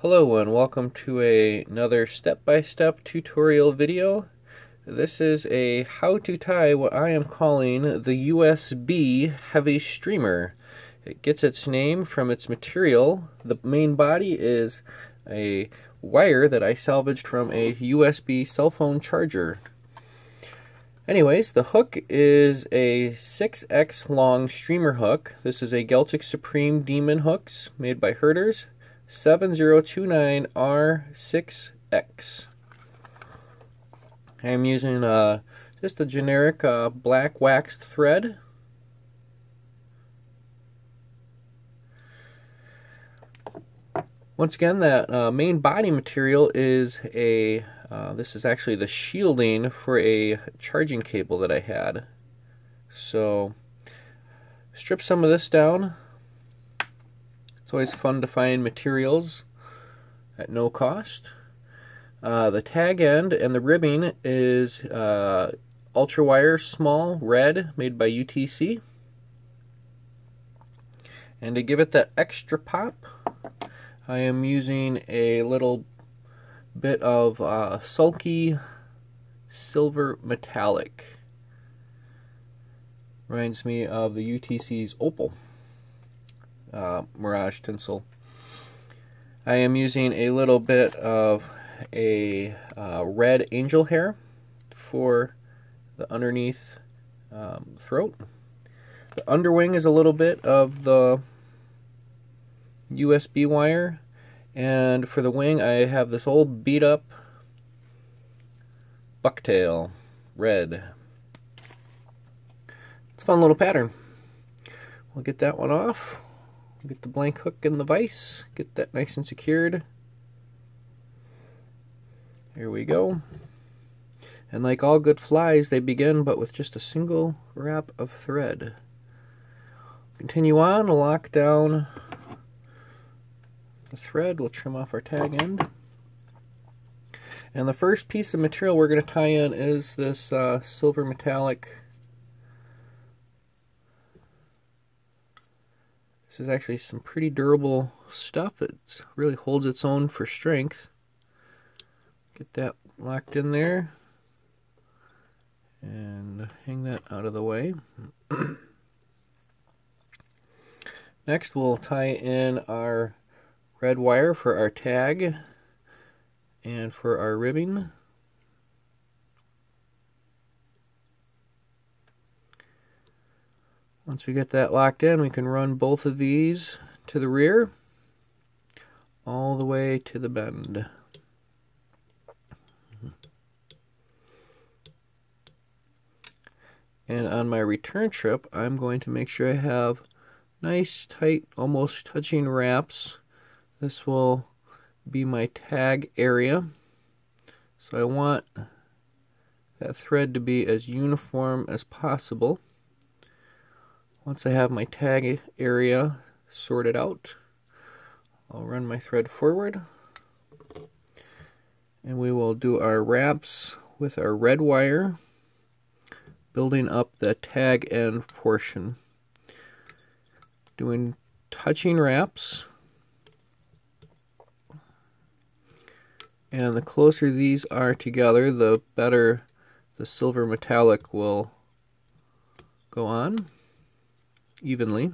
Hello and welcome to another step-by-step tutorial video. This is a how to tie what I am calling the USB heavy streamer. It gets its name from its material. The main body is a wire that I salvaged from a USB cell phone charger. Anyways, the hook is a 6x long streamer hook. This is a Celtic Supreme Demon hooks made by Herter's 7029R6X. I am using just a generic black waxed thread. Once again, that main body material is a this is actually the shielding for a charging cable that I had. So strip some of this down. It's always fun to find materials at no cost. The tag end and the ribbing is ultra wire small red made by UTC. And to give it that extra pop, I am using a little bit of Sulky silver metallic. Reminds me of the UTC's Opal Mirage tinsel. I am using a little bit of a red angel hair for the underneath throat. The underwing is a little bit of the USB wire, and for the wing I have this old beat up bucktail red. It's a fun little pattern. We'll get that one off. Get the blank hook in the vise, get that nice and secured. Here we go. And like all good flies, they begin but with just a single wrap of thread. Continue on, lock down the thread. We'll trim off our tag end. And the first piece of material we're going to tie in is this silver metallic. This is actually some pretty durable stuff. It really holds its own for strength. Get that locked in there and hang that out of the way. Next we'll tie in our red wire for our tag and for our ribbing. Once we get that locked in, we can run both of these to the rear all the way to the bend. And on my return trip, I'm going to make sure I have nice, tight, almost touching wraps. This will be my tag area. So I want that thread to be as uniform as possible. Once I have my tag area sorted out, I'll run my thread forward. And we will do our wraps with our red wire, building up the tag end portion. Doing touching wraps. And the closer these are together, the better the silver metallic will go on evenly.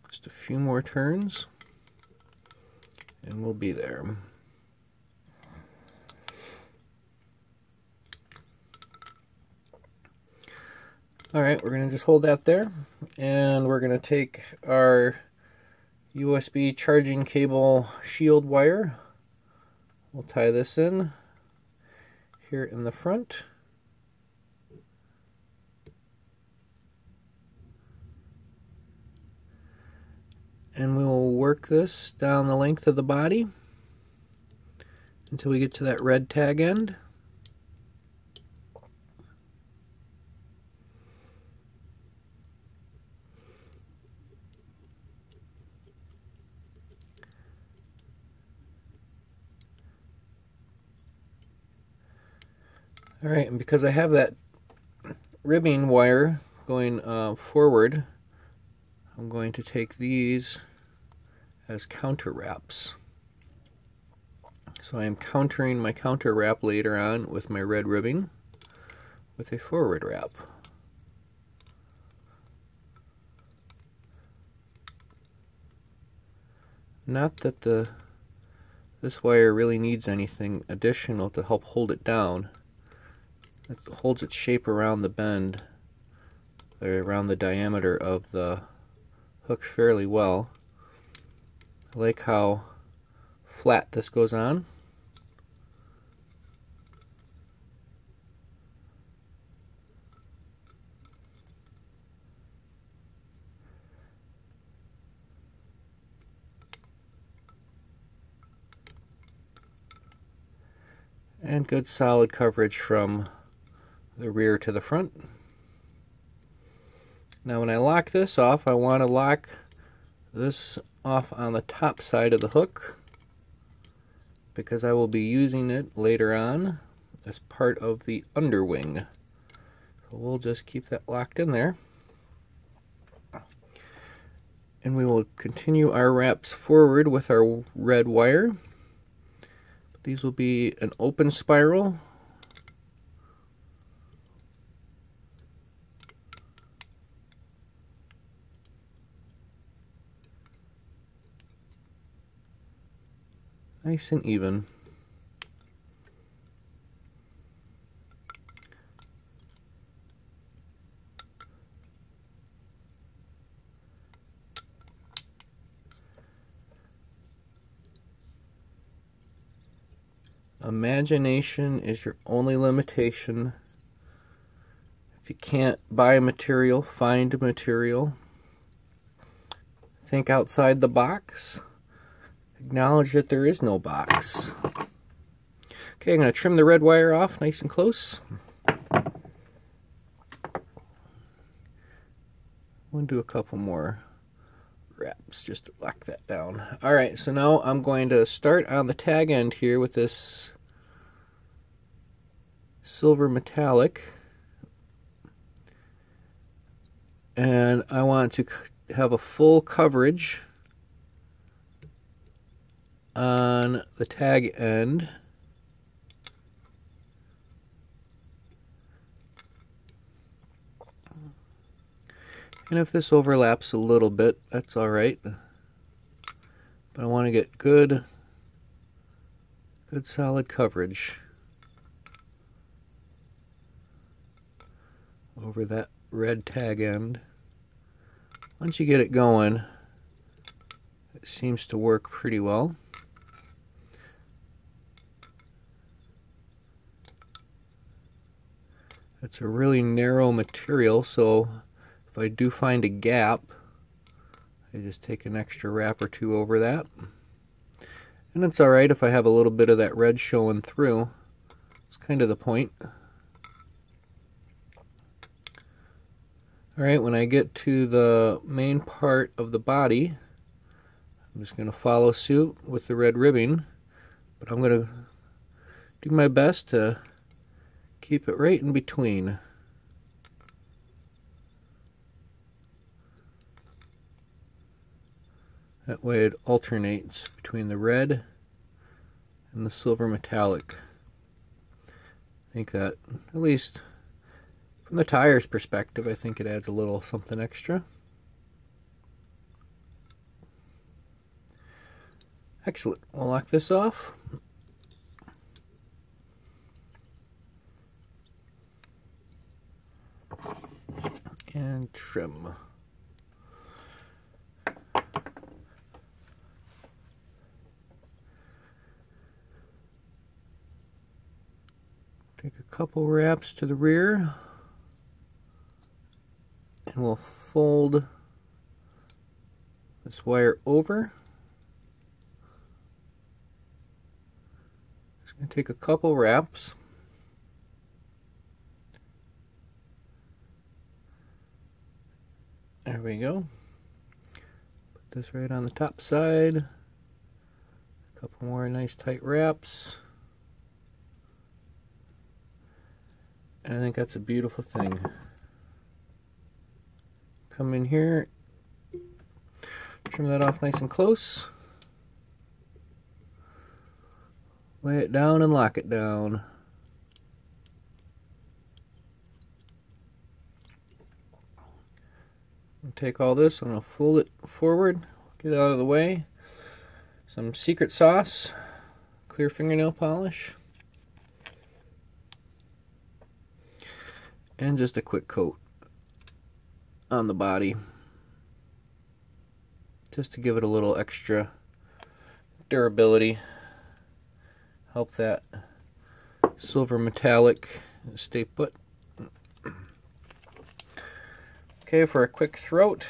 Just a few more turns and we'll be there. Alright, we're going to just hold that there, and we're going to take our USB charging cable shield wire. We'll tie this in here in the front. And we will work this down the length of the body until we get to that red tag end. Alright, and because I have that ribbing wire going forward, I'm going to take these as counter wraps. So I am countering my counter wrap later on with my red ribbing with a forward wrap. Not that this wire really needs anything additional to help hold it down. It holds its shape around the bend, or around the diameter of the hook fairly well. I like how flat this goes on. And good solid coverage from the rear to the front. Now when I lock this off, I want to lock this off on the top side of the hook because I will be using it later on as part of the underwing. So we'll just keep that locked in there. And we will continue our wraps forward with our red wire. These will be an open spiral. Nice and even. Imagination is your only limitation. If you can't buy material, find material. Think outside the box. Acknowledge that there is no box. Okay, I'm going to trim the red wire off nice and close. I'm going to do a couple more wraps just to lock that down. Alright, so now I'm going to start on the tag end here with this silver metallic. And I want to have a full coverage on the tag end. And if this overlaps a little bit, that's alright. But I want to get good solid coverage over that red tag end. Once you get it going, it seems to work pretty well. It's a really narrow material, so if I do find a gap, I just take an extra wrap or two over that. And it's alright if I have a little bit of that red showing through. It's kind of the point. Alright, when I get to the main part of the body, I'm just going to follow suit with the red ribbing, but I'm going to do my best to keep it right in between. That way it alternates between the red and the silver metallic. I think that, at least from the tire's perspective, I think it adds a little something extra. Excellent. We'll lock this off. And trim. Take a couple wraps to the rear. And we'll fold this wire over. Just going to take a couple wraps. There we go. Put this right on the top side. A couple more nice tight wraps. And I think that's a beautiful thing. Come in here, trim that off nice and close, lay it down and lock it down. Take all this, I'm going to fold it forward, get it out of the way. Some secret sauce, clear fingernail polish, and just a quick coat on the body, just to give it a little extra durability, help that silver metallic stay put. Okay, for a quick throat,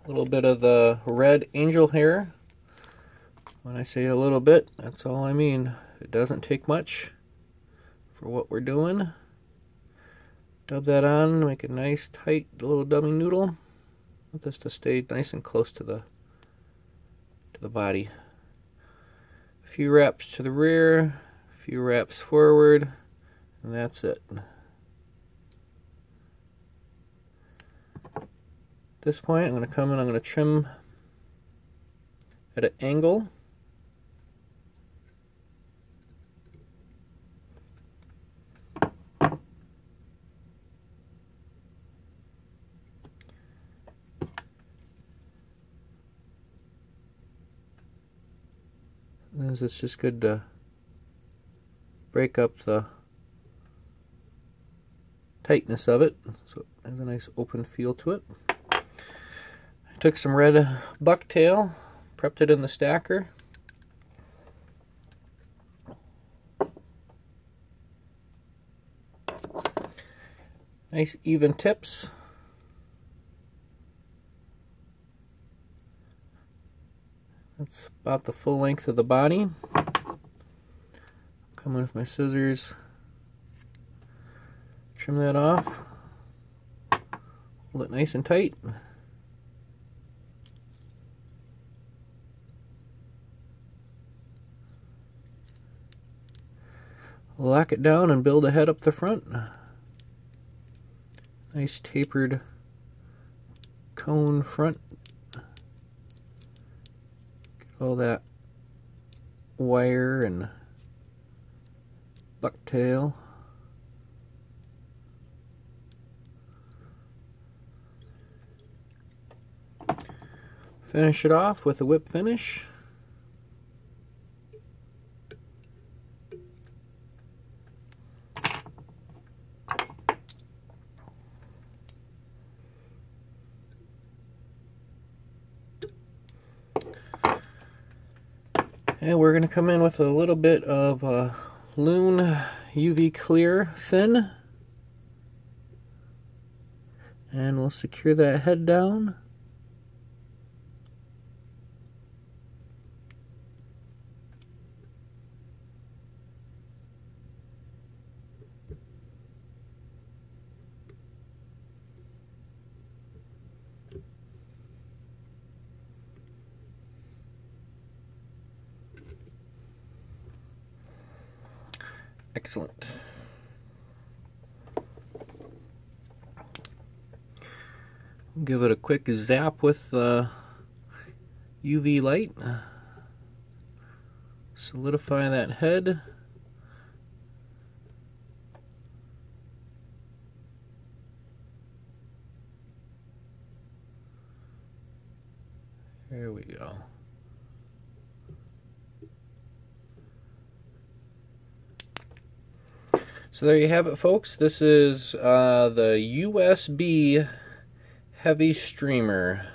a little bit of the red angel hair. When I say a little bit, that's all I mean. It doesn't take much for what we're doing. Dub that on, make a nice tight little dummy noodle. Want this to stay nice and close to the body. A few wraps to the rear, a few wraps forward, and that's it. At this point, I'm going to come in, I'm going to trim at an angle. It's just good to break up the tightness of it, so it has a nice open feel to it. I took some red bucktail, prepped it in the stacker. Nice even tips. That's about the full length of the body. Come in with my scissors, trim that off, hold it nice and tight. Lock it down and build a head up the front. Nice tapered cone front. All that wire and bucktail. Finish it off with a whip finish. And we're going to come in with a little bit of Loon UV Clear Thin. And we'll secure that head down. Excellent. Give it a quick zap with the UV light. Solidify that head. There we go. So there you have it, folks. This is the USB heavy streamer.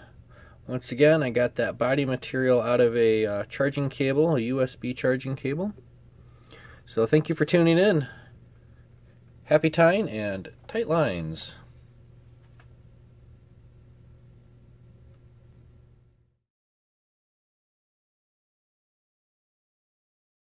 Once again, I got that body material out of a charging cable, a USB charging cable. So thank you for tuning in. Happy tying and tight lines.